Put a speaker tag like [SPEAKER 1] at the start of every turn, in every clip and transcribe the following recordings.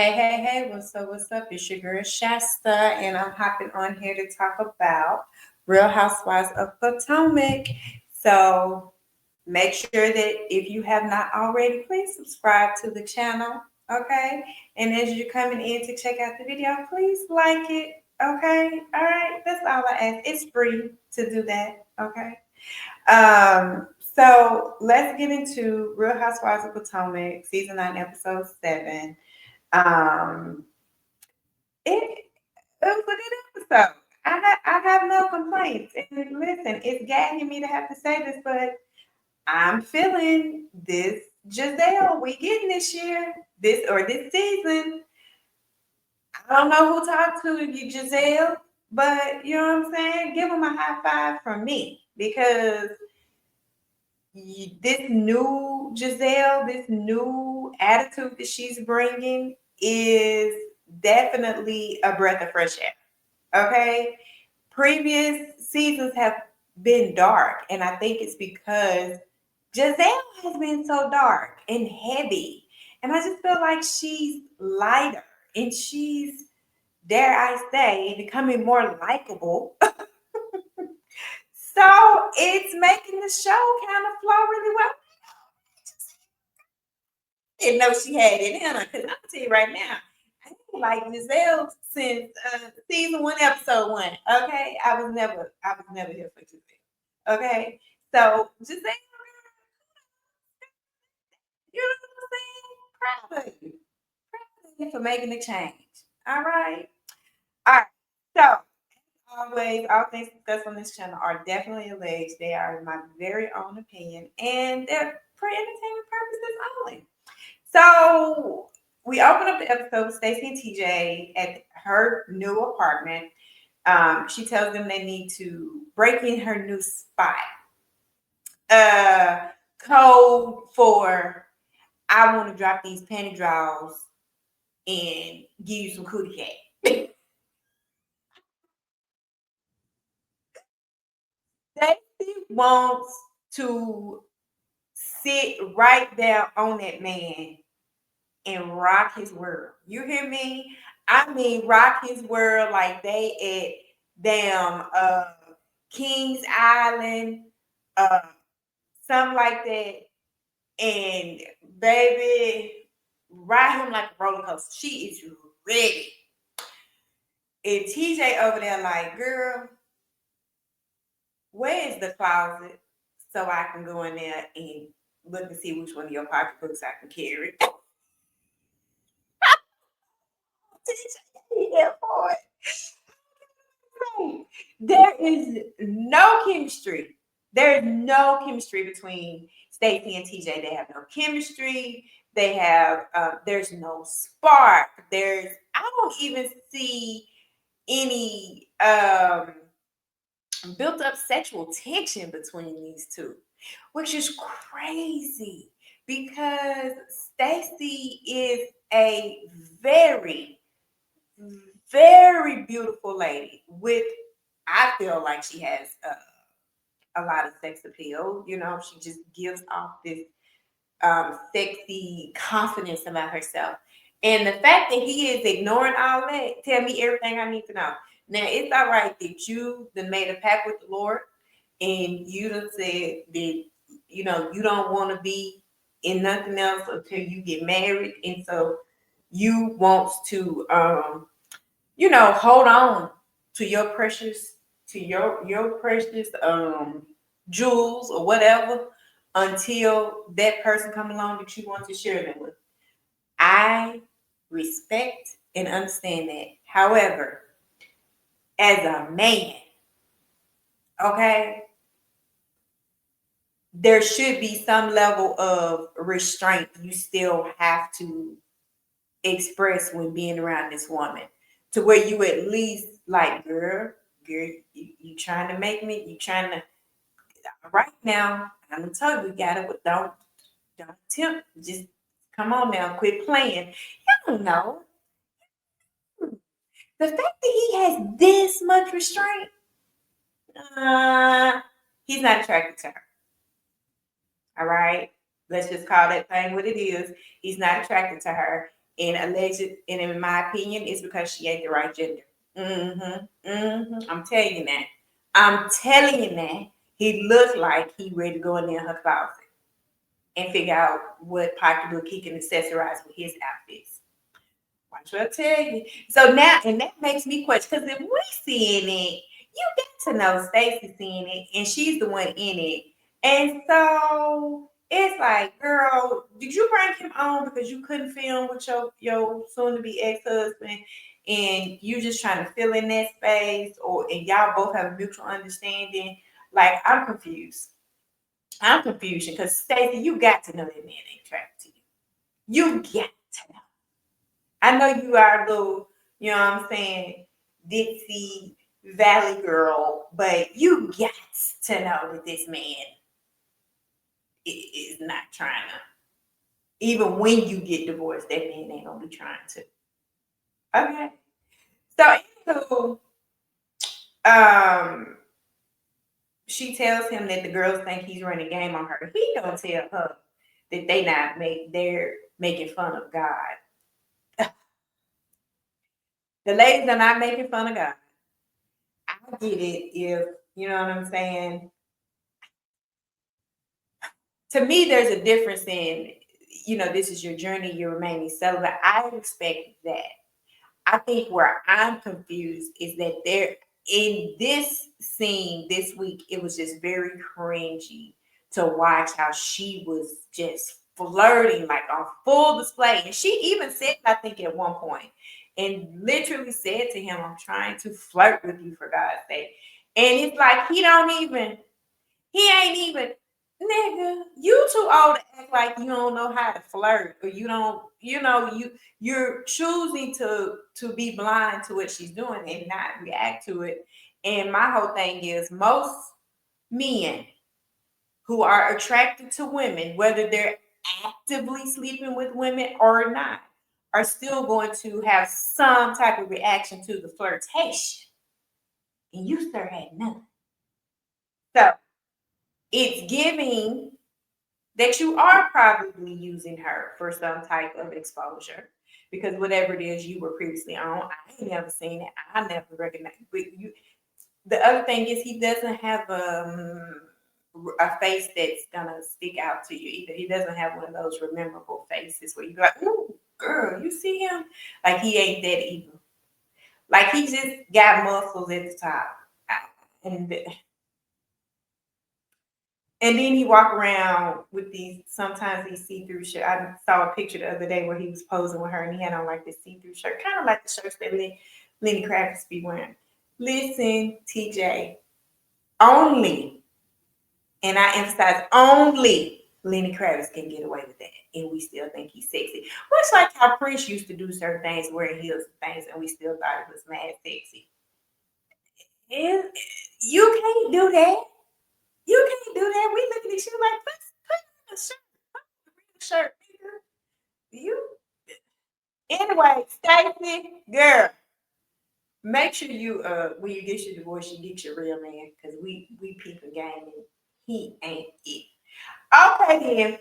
[SPEAKER 1] Hey, what's up? It's your girl Shasta, and I'm hopping on here to talk about Real Housewives of Potomac. So make sure that if you have not already, please subscribe to the channel, okay? And as you're coming in to check out the video, please like it, okay? All right, that's all I ask. It's free to do that, okay? So let's get into Real Housewives of Potomac, season 9, episode 7. Um, it was a good episode. I have no complaints. And listen, it's gagging me to have to say this, but I'm feeling this Gizelle we getting this year, this season. I don't know who talked to you, Gizelle, but you know what I'm saying? Give them a high five from me because this new Gizelle, this new attitude that she's bringing is definitely a breath of fresh air. Okay. Previous seasons have been dark, and I think it's because Gizelle has been so dark and heavy. And I just feel like she's lighter and she's, dare I say, becoming more likable. So it's making the show kind of flow really well. Didn't know she had it in her, because I'll tell you right now, I ain't like Gizelle since season 1, episode 1. Okay, I was never here for Gizelle. Okay, so Gizelle, you know what I'm saying? Proud of you for making the change. All right, all right. So always, all things discussed on this channel are definitely alleged. They are my very own opinion, and they're for entertainment purposes only. So we open up the episode with Stacey and TJ at her new apartment. She tells them they need to break in her new spot. Uh, Code for I want to drop these panty draws and give you some cootie cat. Stacey wants to sit right there on that man and rock his world. You hear me? I mean, rock his world like they at damn Kings Island, uh, something like that. And baby, ride him like a roller coaster. She is ready. And TJ over there like, girl, where is the closet so I can go in there and look and see which one of your pocketbooks I can carry? TJ, yeah, boy. There is no chemistry. There is no chemistry between Stacey and TJ. They have no chemistry. They have there's no spark. I don't even see any built up sexual tension between these two, which is crazy because Stacey is a very very beautiful lady with I feel like she has a lot of sex appeal. You know, she just gives off this sexy confidence about herself. And the fact that he is ignoring all that tell me everything I need to know. Now it's all right that you then made a pact with the Lord and you done said that you know you don't want to be in nothing else until you get married, and so you want to hold on to your precious your precious jewels or whatever until that person come along that you want to share them with. I respect and understand that. However, as a man, okay, there should be some level of restraint you still have to express when being around this woman to where you at least like, girl, you trying to make me, you trying to, right now, I'm gonna tell you, we gotta, don't tempt, just come on now, quit playing. You don't know. The fact that he has this much restraint, uh, he's not attracted to her. All right. Let's just call that thing what it is. He's not attracted to her. And alleged, and in my opinion, it's because she ain't the right gender. I'm telling you that. I'm telling you that. He looked like he ready to go in there in her closet and figure out what pocketbook he can accessorize with his outfits. Watch what I tell you. So now, and that makes me question, because if we seeing it, you got to know Stacy seeing it, and she's the one in it. And so it's like, girl, did you bring him on because you couldn't film with your soon-to-be ex-husband, and you just trying to fill in that space, or and y'all both have a mutual understanding? Like, I'm confused. I'm confused because Stacey, you got to know that man ain't attracted to you. You got to know. I know you are a little, you know what I'm saying, Dixie Valley girl, but you got to know that this man is not trying to. Even when you get divorced, that man ain't gonna be trying to. Okay. So, um, she tells him that the girls think he's running game on her. He don't tell her that they're making fun of God. The ladies are not making fun of God. I get it if you know what I'm saying. To me, there's a difference in, this is your journey, you're remaining celibate. I respect that. I think where I'm confused is that there in this scene this week, it was just very cringy to watch how she was just flirting like on full display. And she even said, I think at one point, and literally said to him, I'm trying to flirt with you for God's sake. And it's like he ain't even, nigga, you too old to act like you don't know how to flirt, or you don't, you're choosing to be blind to what she's doing and not react to it. And my whole thing is most men who are attracted to women, whether they're actively sleeping with women or not, are still going to have some type of reaction to the flirtation. And you sir had none. So it's giving that you are probably using her for some type of exposure, because whatever it is you were previously on, I ain't never seen it. I never recognized. But you, the other thing is he doesn't have a face that's gonna stick out to you either. He doesn't have one of those rememberable faces where you go, "Ooh, girl, you see him?" Like he ain't that evil. Like he just got muscles at the top, and And then he walk around with sometimes these see-through shirt. I saw a picture the other day where he was posing with her and he had on like this see-through shirt, kind of like the shirts that Lenny Kravitz be wearing. Listen, TJ, only, and I emphasize only, Lenny Kravitz can get away with that. And we still think he's sexy. Much like how Prince used to do certain things, wearing heels and things, and we still thought it was mad sexy. And you can't do that. You can't do that. We looking at you like, put a shirt, shirt, nigga. You anyway, Stacy, girl. Make sure you when you get your divorce, you get your real man, because we peeping game and he ain't it. Okay then.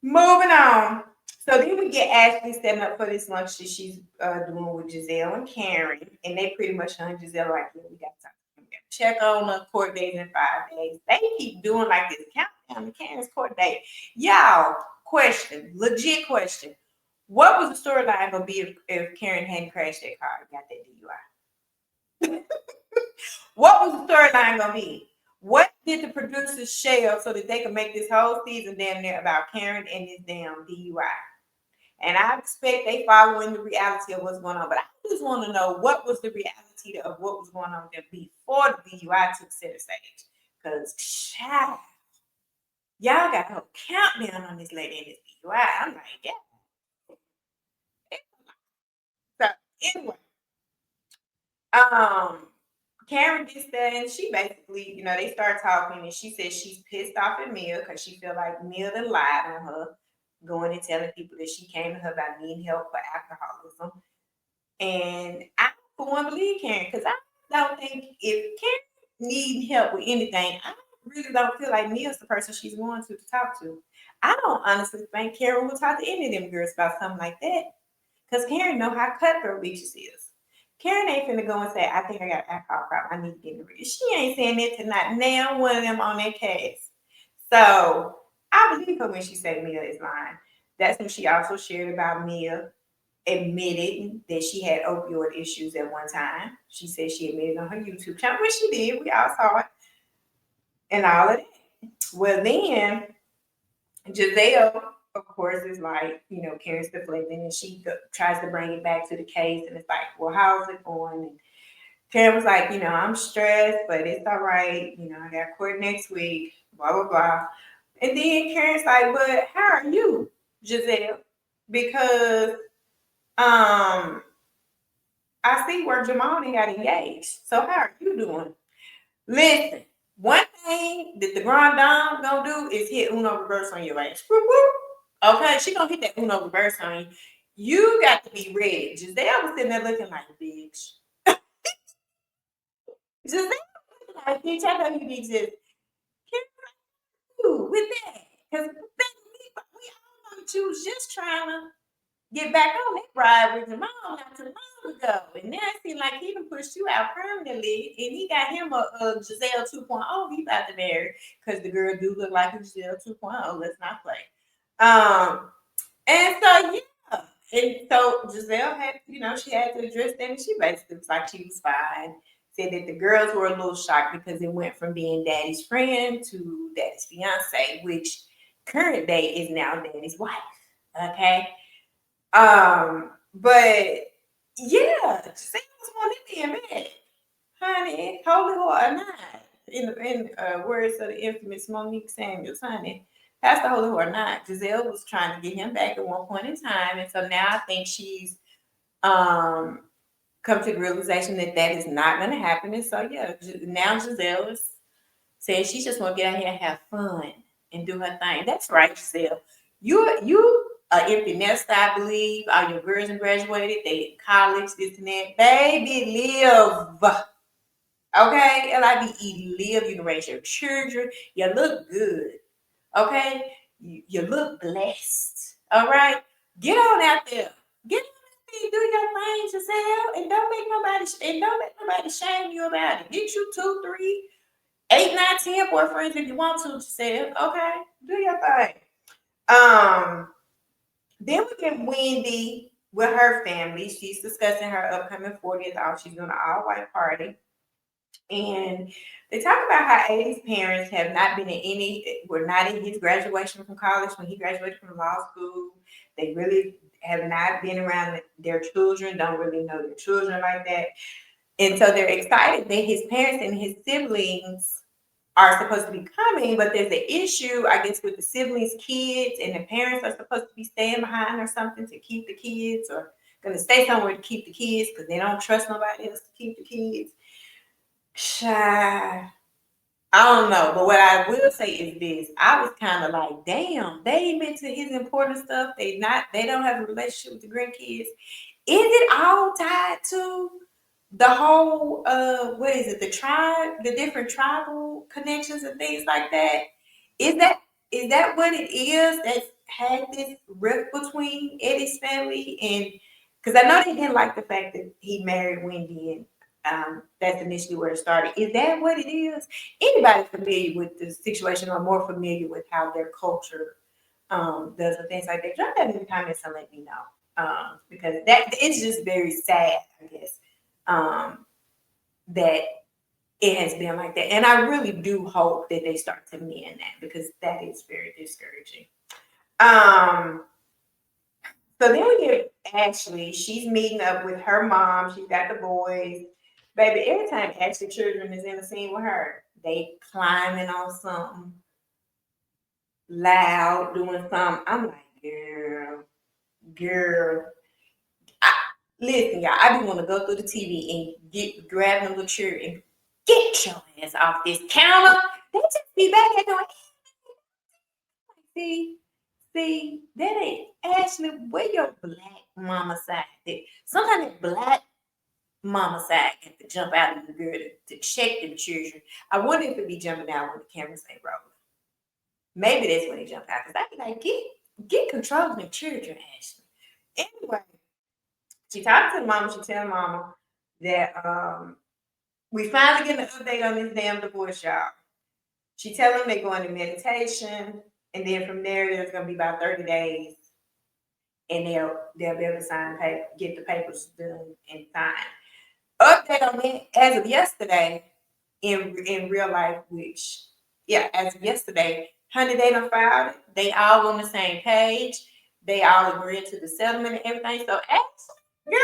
[SPEAKER 1] Moving on. So then we get Ashley setting up for this lunch that she's doing with Gizelle and Karen, and they pretty much on Gizelle like, yeah, we got time. We got to check on the court date in 5 days. They keep doing like this countdown to Karen's court date. Y'all, question, legit question. What was the storyline gonna be if Karen hadn't crashed that car and got that DUI? What was the storyline gonna be? What did the producers share so that they could make this whole season damn near about Karen and this damn DUI? And I expect they following the reality of what's going on. But I just want to know, what was the reality of what was going on there before the DUI took center stage? Because child, y'all got a whole countdown on this lady in this DUI. I'm like, yeah. So anyway, um, Karen gets there and she basically, they start talking, and she says she's pissed off at Mia because she feel like Mia done lied on her, going and telling people that she came to her about needing help for alcoholism. And I for one believe Karen, because I don't think if Karen needs help with anything, I really don't feel like Mia's the person she's going to talk to. I don't honestly think Karen will talk to any of them girls about something like that. Because Karen know how cutthroat bitches is. Karen ain't finna go and say, I think I got alcohol problem. I need to get in the She ain't saying that to not now one of them on that case. So I believe her when she said Mia is lying. That's when she also shared about Mia admitted that she had opioid issues at one time. She said she admitted on her YouTube channel, which she did. We all saw it and all of that. Well, then Gizelle, of course, is like, Karen's deflecting and she tries to bring it back to the case. And it's like, well, how's it going? And Karen was like, I'm stressed, but it's all right. I got court next week, blah, blah, blah. And then Karen's like, but how are you, Gizelle? Because I see where Jamani got engaged. So how are you doing? Listen, one thing that the Grand Dame gonna do is hit Uno reverse on your ass. Whoop, whoop. Okay, she gonna hit that Uno reverse on you. You got to be ready. Gizelle was sitting there looking like, bitch. Gizelle like, bitch, I know you be just with that. Because we all know that you was just trying to get back on that ride with your mom not too long ago. And now it seems like he done pushed you out permanently. And he got him a Gizelle 2.0 he about to marry. Because the girl do look like a Gizelle 2.0. Let's not play. And so, yeah. And so Gizelle had, she had to address that. And she basically was like she was fine. Said that the girls were a little shocked because it went from being daddy's friend to daddy's fiance, which current day is now daddy's wife. Okay. But yeah, Sam was wanting to be a man, honey, holy or not. In words of the infamous Monique Samuels, honey, Pastor Holy or not, Gizelle was trying to get him back at one point in time, and so now I think she's come to the realization that that is not going to happen. And so yeah, now Gizelle is saying she just want to get out here and have fun and do her thing. That's right, Gizelle. You empty nest, I believe. All your girls and graduated. They in college, this and that. Baby, live. Okay? Live. You can raise your children. You look good. Okay? You look blessed. All right? Get on out there. Get on out there and do your thing, Giselle. And don't let nobody shame you about it. Get you 2, 3, 8, 9, 10 boyfriends if you want to, Giselle. Okay? Do your thing. Then we get Wendy with her family. She's discussing her upcoming 40th off. She's doing an all-white party. And they talk about how Eddie's parents have not been were not in his graduation from college when he graduated from law school. They really have not been around their children, don't really know their children like that. And so they're excited that his parents and his siblings are supposed to be coming, but there's an issue, I guess, with the siblings' kids, and the parents are supposed to be staying behind or something to keep the kids, or going to stay somewhere to keep the kids because they don't trust nobody else to keep the kids. I don't know, but what I will say is this: I was kind of like, damn, they ain't into his important stuff. They don't have a relationship with the grandkids. Is it all tied to the whole what is it, the different tribal connections and things like that? Is that what it is that had this rift between Eddie's family? And because I know they didn't like the fact that he married Wendy, and that's initially where it started. Is that what it is? Anybody familiar with the situation or more familiar with how their culture does and things like that, drop that in the comments and let me know. Because that it's just very sad, I guess, that it has been like that. And I really do hope that they start to mend that, because that is very discouraging. So then we get Ashley. She's meeting up with her mom. She's got the boys. Baby, every time Ashley children is in the scene with her, they climbing on something loud, doing something. I'm like, girl. Listen, y'all, I be want to go through the TV and grab them little chair and get your ass off this counter. They just be back there doing, see, that ain't Ashley. Where your black mama side? Sometimes that black mama side get to jump out of the girl to check them children. I wonder if it be jumping out when the cameras ain't rolling. Maybe that's when they jump out. Because I be like, get control of them children, Ashley. Anyway, She talked to the mama. She tell mama that we finally get an update on this damn divorce, y'all. She tell them they go into meditation, and then from there there's gonna be about 30 days, and they'll be able to sign paper, get the papers done and signed. Update on it as of yesterday in real life, which as of yesterday, honey, they done filed it. They all on the same page. They all agreed to the settlement and everything. So girl,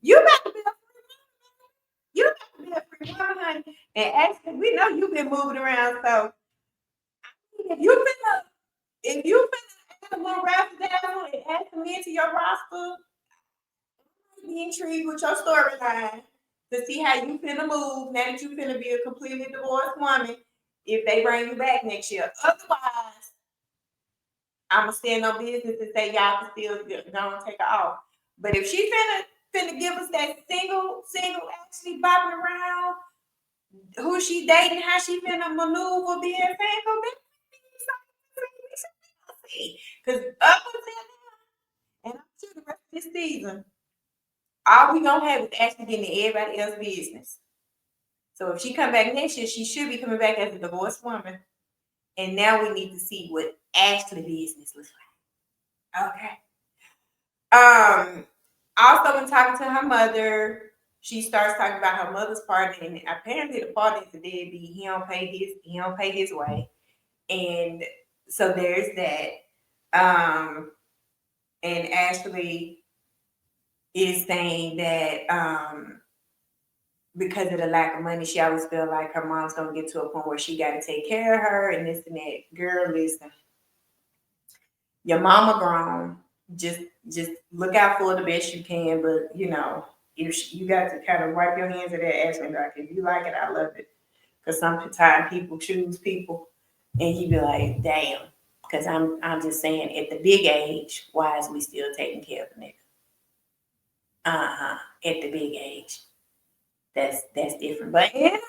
[SPEAKER 1] you about to be a you about to be a free woman, honey. And actually, we know you've been moving around. So if you finna add one rapper down and add them into your roster, be intrigued with your storyline to see how you finna move now that you finna be a completely divorced woman if they bring you back next year. Otherwise, I'ma stand on business and say y'all can still go and take her off. But if she finna give us that single actually bopping around, who she dating, how she finna maneuver being single, because up until now, and I'm sure the rest of this season, all we gonna have is Ashley getting in everybody else's business. So if she come back next year, she should be coming back as a divorced woman. And now we need to see what Ashley business looks like. Okay. Also when talking to her mother, she starts talking about her mother's party, and apparently the party is a deadbeat. He don't pay his way. And so there's that. And Ashley is saying that because of the lack of money, she always feel like her mom's gonna get to a point where she got to take care of her and this and that. Girl, listen, your mama grown. Just look out for the best you can, but if you got to kind of wipe your hands of that ass and be like, if you like it, I love it. Because sometimes people choose people, and you be like, damn. Because I'm just saying, at the big age, why is we still taking care of the nigga? At the big age. That's different. But anyway,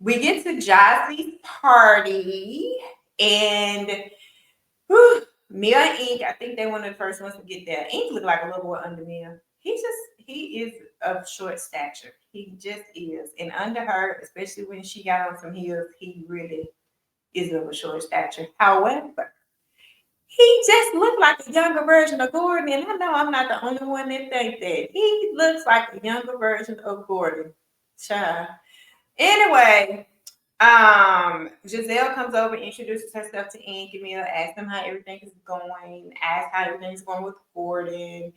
[SPEAKER 1] we get to Jossy's party, and Mia and Ink, I think they one of the first ones to get there. Ink looked like a little boy under Mia. He is of short stature. He just is. And under her, especially when she got on some heels, he really is of a short stature. However, he just looked like a younger version of Gordon, and I know I'm not the only one that think that. He looks like a younger version of Gordon. Child. Anyway, Gizelle comes over, introduces herself to Ink and Mia, asks them how everything is going, asks how everything's going with Gordon,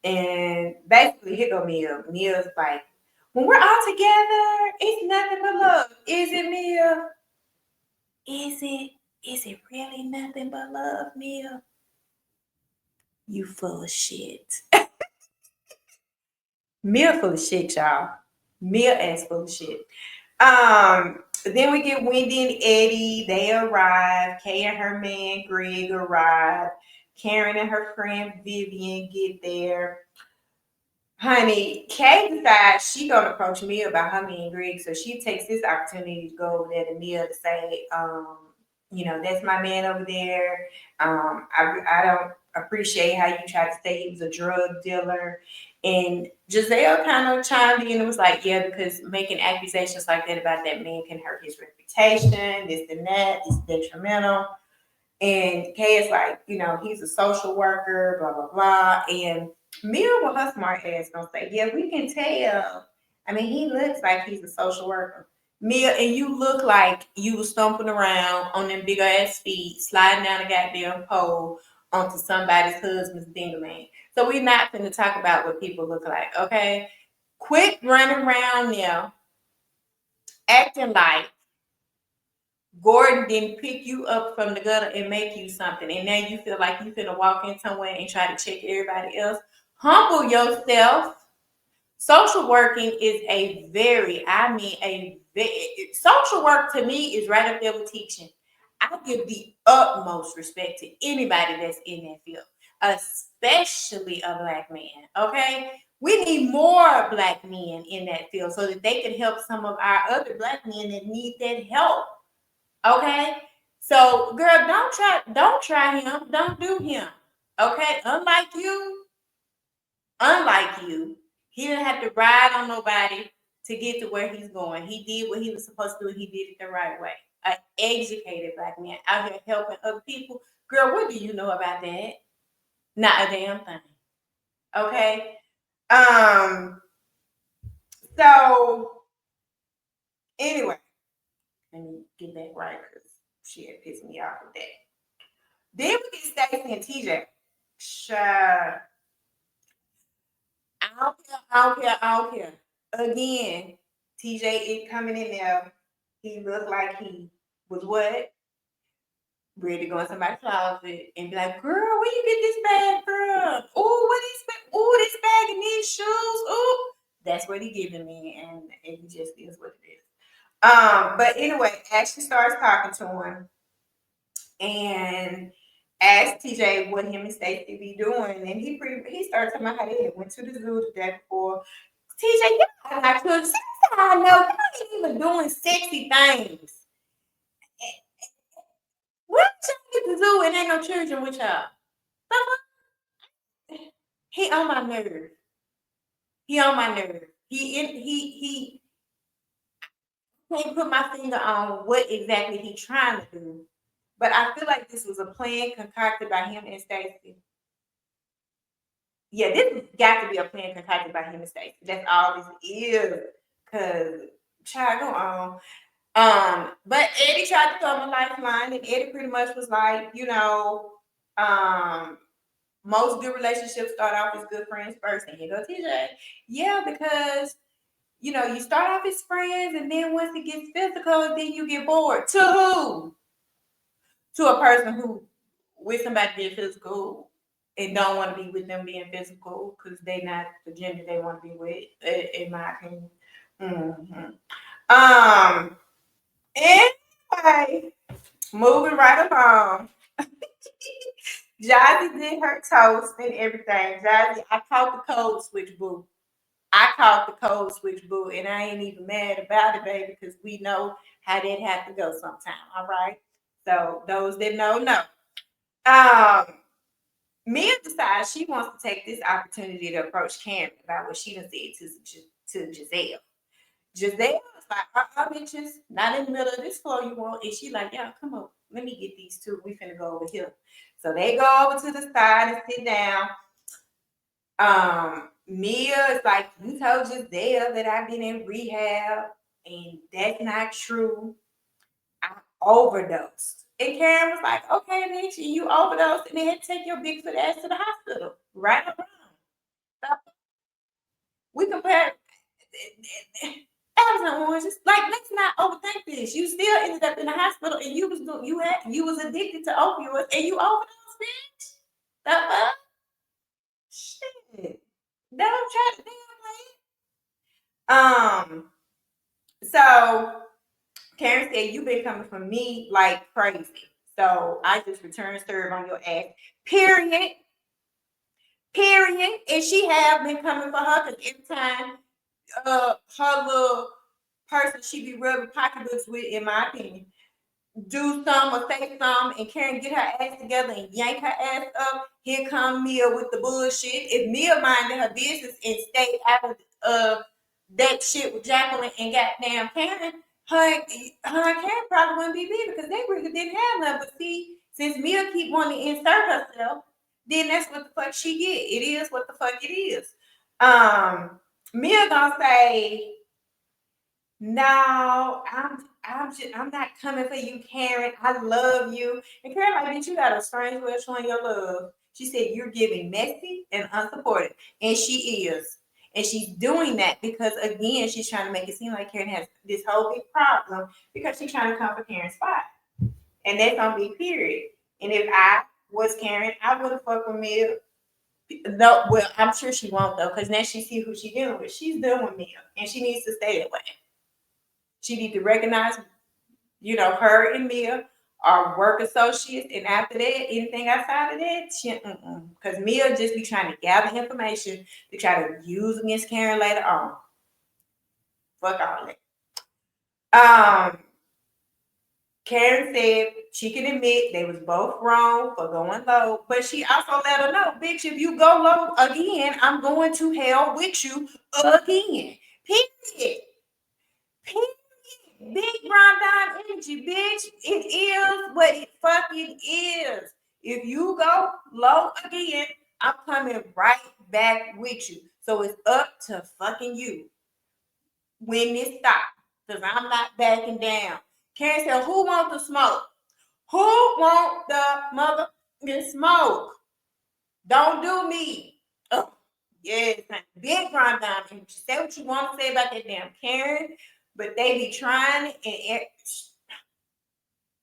[SPEAKER 1] and basically here go Mia. Mia's like, when we're all together, it's nothing but love. Is it, Mia? Is it really nothing but love, Mia? You full of shit. Mia full of shit, y'all. Mia ass full of shit. Then we get Wendy and Eddie. They arrive. Kay and her man Greg arrive. Karen and her friend Vivian get there. Honey, Kay decides she gonna approach Mia about her man Greg, so she takes this opportunity to go over there to Mia to say, that's my man over there. I don't appreciate how you tried to say he was a drug dealer. And Gizelle kind of chimed in and was like, yeah, because making accusations like that about that man can hurt his reputation, this and that, it's detrimental. And Kay is like, he's a social worker, blah, blah, blah. And Mia with her smart ass gonna say, yeah, we can tell. I mean, he looks like he's a social worker. Mia, and you look like you was stomping around on them big ass feet, sliding down a goddamn pole onto somebody's husband's dingling. So we're not going to talk about what people look like, okay? Quit running around now, acting like Gordon didn't pick you up from the gutter and make you something, and now you feel like you finna walk in somewhere and try to check everybody else. Humble yourself. Social working is social work to me is right up there with teaching. I give the utmost respect to anybody that's in that field, especially a Black man, okay? We need more Black men in that field so that they can help some of our other Black men that need that help, okay? So, girl, don't try him. Don't do him. Okay, unlike you, he didn't have to ride on nobody to get to where he's going. He did what he was supposed to do, and he did it the right way. An educated black man out here helping other people. Girl, what do you know about that? Not a damn thing. Okay. Um. So anyway, let me get back right because she had pissed me off with that. Then we get Stacey and TJ. Sure. I don't care. I don't care. I don't care. Again, TJ is coming in there. He looked like he was what? Ready to go in somebody's closet and be like, girl, where you get this bag from? Oh, what is this? Oh, this bag and these shoes. Oh, that's what he giving me, and it just is what it is. But anyway, Ashley starts talking to him and asked TJ what him and Stacey be doing, and he started talking about how they went to the zoo the day before. TJ, you know, like, I know you ain't even doing sexy things. What y'all get the zoo and ain't no children with y'all? He on my nerve. He on my nerve. He can't put my finger on what exactly he trying to do. But I feel like this was a plan concocted by him and Stacey. Yeah, this got to be a plan concocted by him and Stacey. That's all this is. Cause child, go on. But Eddie tried to throw him a lifeline, and Eddie pretty much was like, most good relationships start off as good friends first. And here go TJ. Yeah, because you start off as friends, and then once it gets physical, then you get bored. To who? To a person who with somebody being physical and don't want to be with them being physical because they not the gender they want to be with, in my opinion. Mm-hmm. Anyway, moving right along. Jazzy did her toast and everything. Jazzy, I caught the code switch, boo. I caught the code switch, boo, and I ain't even mad about it, baby, because we know how that had to go sometime. All right. So those that know. Um, Mia decides she wants to take this opportunity to approach Karen about what she done said to Gizelle. Gizelle was like, bitches, not in the middle of this floor you want. And she like, yeah, come on, let me get these two. We finna go over here. So they go over to the side and sit down. Mia is like, you told Gizelle that I've been in rehab, and that's not true. I overdosed. And Karen was like, okay, bitch, you overdosed and they had to take your Bigfoot ass to the hospital. Right or wrong. We compare apples and oranges. Like, let's not overthink this. You still ended up in the hospital and you was addicted to opioids and you overdosed, bitch. The fuck? Shit. Don't try to damn play. So Karen said, you've been coming for me like crazy. So I just returned serve on your ass. Period. Period. And she have been coming for her because every time her little person she be rubbing pocketbooks with, in my opinion, do some or say some and Karen get her ass together and yank her ass up. Here come Mia with the bullshit. If Mia minded her business and stayed out of that shit with Jacqueline and goddamn Karen, her and Karen probably wouldn't be beefing because they really didn't have none. But see, since Mia keep wanting to insert herself, then that's what the fuck she get. It is what the fuck it is. Mia gonna say, no, I'm not coming for you, Karen. I love you. And Karen, like, bitch, you got a strange way of showing your love. She said you're giving messy and unsupported. And she is. And she's doing that because again, she's trying to make it seem like Karen has this whole big problem because she's trying to come for Karen's spot. And that's on big period. And if I was Karen, I would have fucked with Mia. No, well, I'm sure she won't though, because now she see who she's dealing with. She's dealing with Mia, and she needs to stay that way. She needs to recognize, her and Mia are work associates, and after that, anything outside of that, because Mia just be trying to gather information to try to use against Karen later on. Fuck all that. Karen said she can admit they was both wrong for going low, but she also let her know, bitch, if you go low again, I'm going to hell with you again. Period. Period. Big brown dime energy, bitch. It is what it fucking is. If you go low again, I'm coming right back with you. So it's up to fucking you when this stops. Because I'm not backing down. Karen said, who wants the smoke? Who want the motherfucking smoke? Don't do me. Oh, yes, big grind down. And say what you want to say about that damn Karen, but they be trying and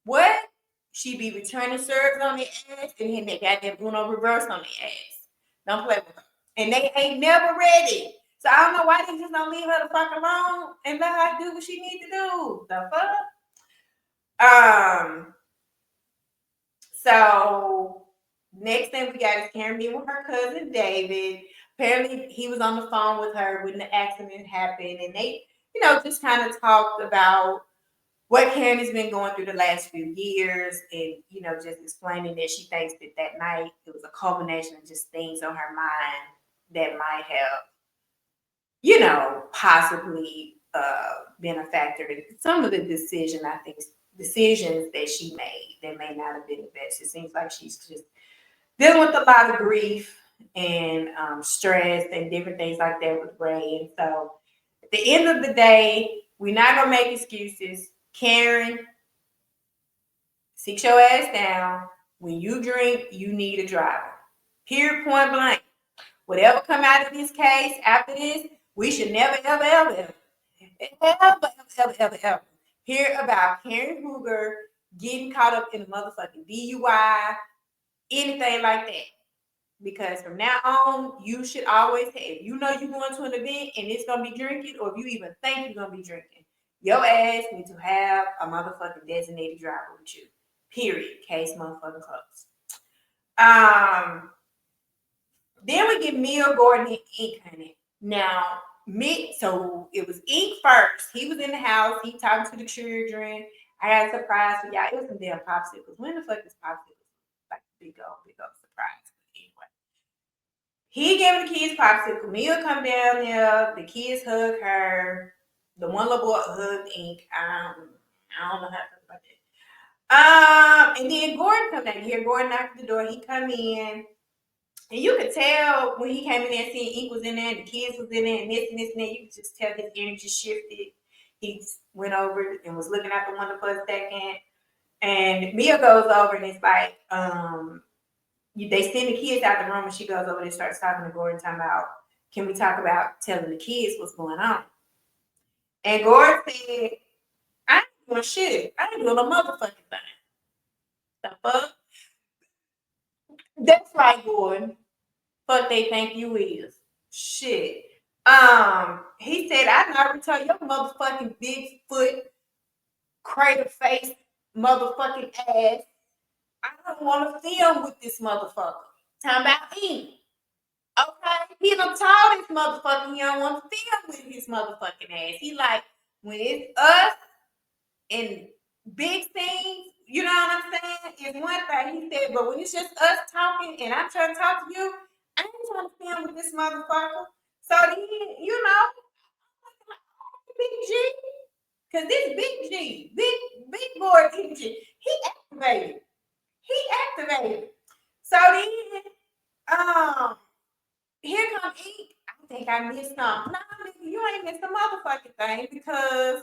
[SPEAKER 1] what? She be returning serves on their ass and then they got that Bruno reverse on their ass. Don't play with her. And they ain't never ready. So I don't know why they just don't leave her the fuck alone and let her do what she need to do. The fuck? So next thing we got is Karen being with her cousin David. Apparently he was on the phone with her when the accident happened, and they, just kind of talked about what Karen has been going through the last few years, and just explaining that she thinks that night it was a culmination of just things on her mind that might have, possibly been a factor in some of the decisions that she made that may not have been the best. It seems like she's just dealing with a lot of grief and stress and different things like that with Ray. And so at the end of the day, we're not going to make excuses. Karen, sit your ass down. When you drink, you need a driver. Period, point blank. Whatever come out of this case after this, we should never, ever hear about Karen Hooger getting caught up in a motherfucking DUI, anything like that. Because from now on, you should always have, if you know you're going to an event and it's going to be drinking, or if you even think you're going to be drinking, your ass needs to have a motherfucking designated driver with you. Period. Case motherfucking closed. Then we get Mia Gordon and Ink, honey. Now, so it was Ink first. He was in the house. He talking to the children. I had a surprise for y'all. It was some damn popsicles. When the fuck is popsicles? Like big old surprise. Anyway, he gave the kids popsicle. Mia come down there. The kids hug her. The one little boy hugged Ink. I don't know how to talk about that. And then Gordon come down. You hear Gordon knock at the door. He come in. And you could tell when he came in there, seeing Ink was in there, and the kids was in there, and this and that. You could just tell his energy shifted. He went over and was looking out the window for a second. And Mia goes over and it's like, they send the kids out the room, and she goes over and starts talking to Gordon, talking about, can we talk about telling the kids what's going on? And Gordon said, I ain't doing shit. I ain't doing a motherfucking thing. The fuck? That's right, Gordon. Fuck they think you is. Shit. He said, I never tell your motherfucking Bigfoot, crater face, motherfucking ass. I don't want to film with this motherfucker. Talking about me. Okay? He done told this motherfucker he don't want to film with his motherfucking ass. He like, when it's us and big things, you know what I'm saying? It's one thing. He said, but when it's just us talking and I'm trying to talk to you, I ain't trying to film with this motherfucker. So then, Big G, because this Big G, big boy Big G, he activated. So then, here comes Ink. I think I missed something. No, nigga, you ain't missed a motherfucking thing because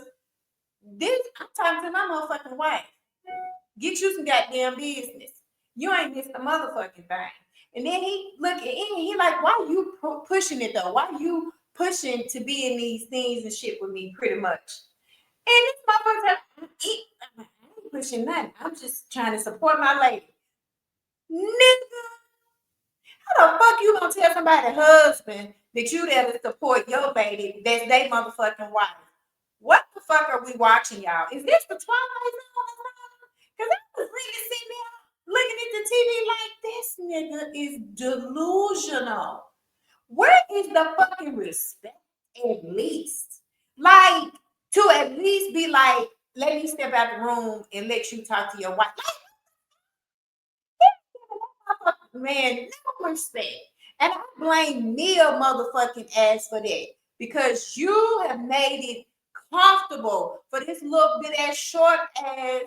[SPEAKER 1] I'm talking to my motherfucking wife. Get you some goddamn business. You ain't missed a motherfucking thing. And then he look at Ink, he like, why you pushing it though? Why you pushing to be in these things and shit with me pretty much? And this motherfucker, I ain't pushing nothing. I'm just trying to support my lady. Nigga, how the fuck you gonna tell somebody's husband that you there to support your lady that's they motherfucking wife? What the fuck are we watching, y'all? Is this the Twilight Zone? Because I was really sitting there looking at the TV like, this nigga is delusional. Where is the fucking respect at least? Like, to at least be like, let me step out the room and let you talk to your wife. Man, no respect. And I blame Mia motherfucking ass for that. Because you have made it comfortable for this little bit ass short ass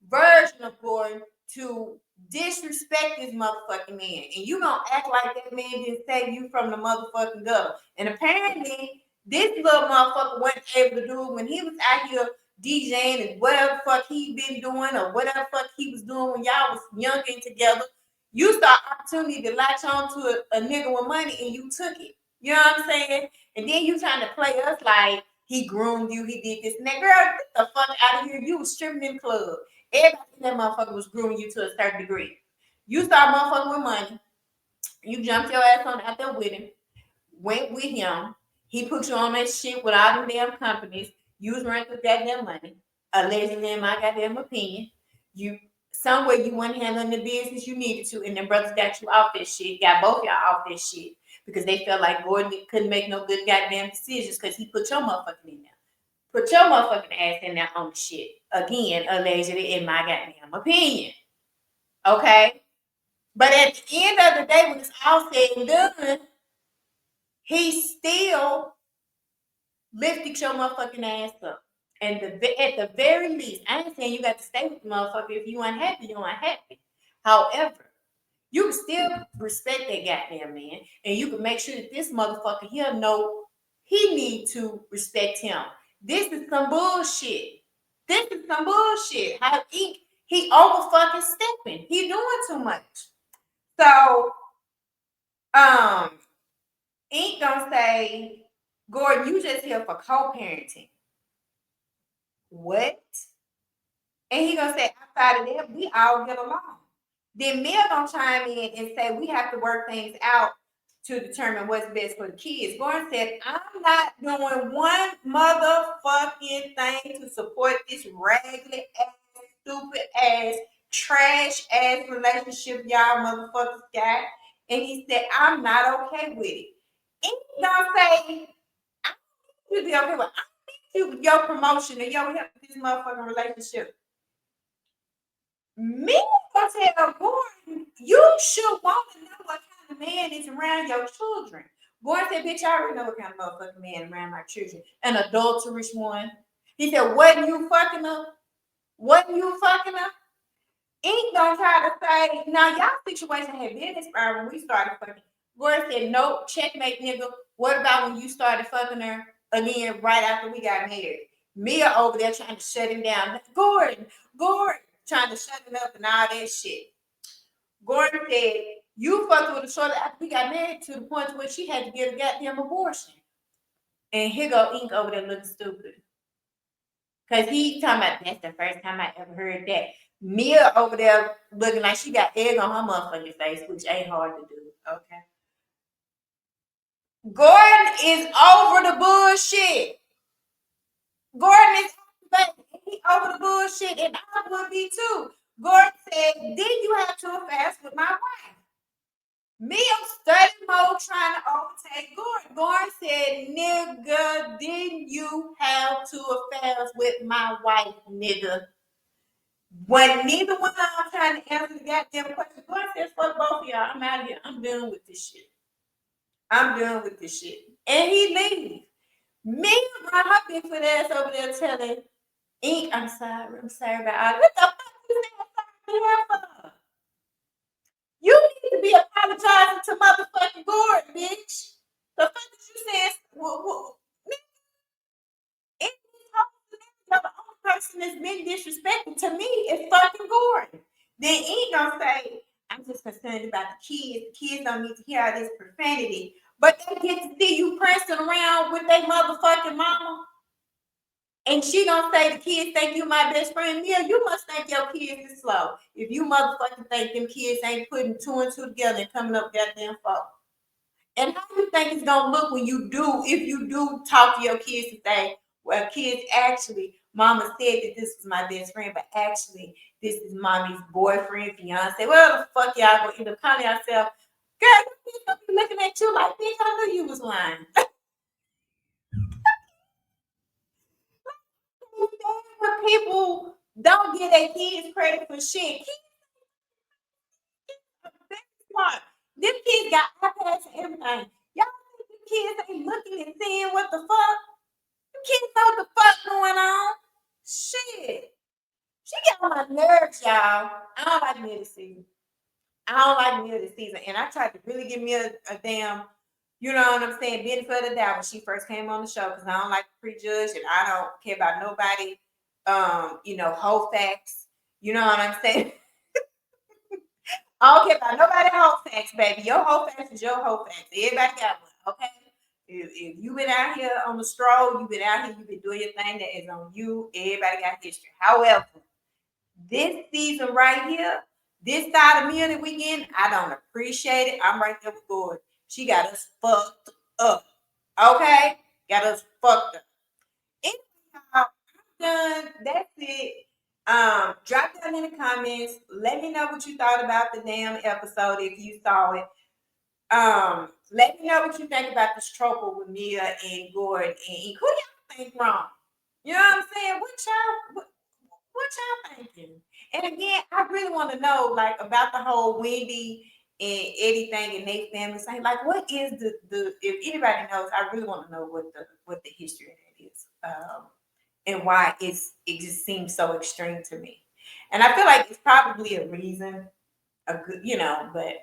[SPEAKER 1] version of Gordon to disrespect this motherfucking man. And you gonna act like that man didn't save you from the motherfucking gutter. And apparently, this little motherfucker wasn't able to do it when he was out here DJing and whatever the fuck he been doing or whatever the fuck he was doing when y'all was young and together. You saw opportunity to latch on to a nigga with money and you took it. You know what I'm saying? And then you trying to play us like he groomed you, he did this. And that girl, get the fuck out of here. You was stripping in the club. Everybody in that motherfucker was grooming you to a certain degree. You start motherfucking with money. You jumped your ass on out there with him. Went with him. He put you on that shit with all them damn companies. You was running with goddamn money. Allegedly, in my goddamn opinion. You somewhere you weren't handling the business you needed to, and them brothers got you off that shit. Got both y'all off that shit because they felt like Gordon couldn't make no good goddamn decisions because he put your motherfucking in there. Put your motherfucking ass in there on the shit. Again, allegedly, in my goddamn opinion. Okay? But at the end of the day, when it's all said and done, he still lifted your motherfucking ass up. And at the very least, I ain't saying you got to stay with the motherfucker. If you unhappy, you're unhappy. However, you can still respect that goddamn man. And you can make sure that this motherfucker, he'll know he need to respect him. This is some bullshit. This is some bullshit. How he over fucking stepping. He doing too much. So, Ink gonna say, Gordon, you just here for co-parenting. What? And he gonna say, outside of that, we all get along. Then Mia gonna chime in and say, we have to work things out to determine what's best for the kids. Gordon said, I'm not doing one motherfucking thing to support this raggedy ass, stupid ass, trash ass relationship y'all motherfuckers got. And he said, I'm not okay with it. And he gonna say, I need you to be okay with it. I need you, your promotion and your help with this motherfucking relationship. Me gonna tell Gordon, you should want to know what kind of man is around your children. Gordon said, bitch, I already know what kind of motherfucking man around my children. An adulterous one. He said, wasn't you fucking up? Wasn't you fucking up? Ink gonna try to say, now y'all situation had been inspired when we started fucking. Gordon said, nope, checkmate, nigga. What about when you started fucking her again right after we got married? Mia over there trying to shut him down. Gordon, trying to shut him up and all that shit. Gordon said, you fucked with a shorty after we got married to the point where she had to get a goddamn abortion. And here go Ink over there looking stupid. Because he talking about, that's the first time I ever heard that. Mia over there looking like she got egg on her motherfucking face, which ain't hard to do. Okay. Gordon is over the bullshit. Gordon is over the bullshit, and I would be too. Gordon said, then you have to fast with my wife. Me, I'm study mode trying to overtake Gordon. Gordon said, nigga, didn't you have to fast with my wife, nigga? When neither one of them trying to answer the goddamn question, Gordon said, fuck both of y'all. I'm out of here. I'm done with this shit. I'm done with this shit. And he leaves. Me brought her big foot ass over there telling Ink, I'm sorry about all. What the fuck you say I'm sorry for? You need to be apologizing to motherfucking Gordon, bitch. The fuck is you saying? The only person that's been disrespectful to me is fucking Gordon. Then Ink gonna say, I'm just concerned about the kids. The kids don't need to hear all this profanity. But they get to see you prancing around with their motherfucking mama. And she gonna say the kids think you my best friend. Yeah, you must think your kids is slow. If you motherfucking think them kids ain't putting two and two together and coming up goddamn fuck. And how do you think it's gonna look when you do, if you do talk to your kids and say, well, kids, actually, mama said that this was my best friend, but actually, this is mommy's boyfriend, fiance. Well, the fuck y'all gonna end up calling yourself? Girl, you gonna be looking at you like, bitch, I knew you was lying. people don't give their kids credit for shit. Kids are very smart. Them kids got iPads and everything. Y'all think the kids ain't looking and seeing what the fuck? Them kids know what the fuck going on. Shit. She got on my nerves, y'all. I don't like middle season. I don't like middle season. And I tried to really give me a damn, you know what I'm saying, benefit of the doubt when she first came on the show because I don't like to prejudge and I don't care about nobody, whole facts. You know what I'm saying? I don't care about nobody whole facts, baby. Your whole facts is your whole facts. Everybody got one, okay? If you been out here on the stroll, you been out here, you been doing your thing that is on you. Everybody got history. However, this season right here, this side of Munich weekend, I don't appreciate it. I'm right there with Gordon. She got us fucked up. Okay? Got us fucked up. Anyhow, I'm done. That's it. Drop down in the comments. Let me know what you thought about the damn episode if you saw it. Let me know what you think about this throuple with Mia and Gordon and Ink. Who y'all think wrong? You know what I'm saying? What y'all thinking? And again, I really want to know like about the whole Wendy and Eddie thing and Nate family saying like what is the if anybody knows, I really want to know what the history of that is. And why it just seems so extreme to me. And I feel like it's probably a reason, a good, but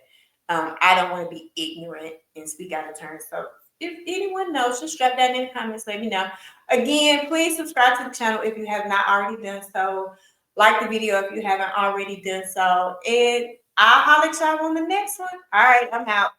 [SPEAKER 1] I don't want to be ignorant and speak out of turn. So if anyone knows, just drop that in the comments, let me know. Again, please subscribe to the channel if you have not already done so. Like the video if you haven't already done so. And I'll holler at y'all on the next one. All right, I'm out.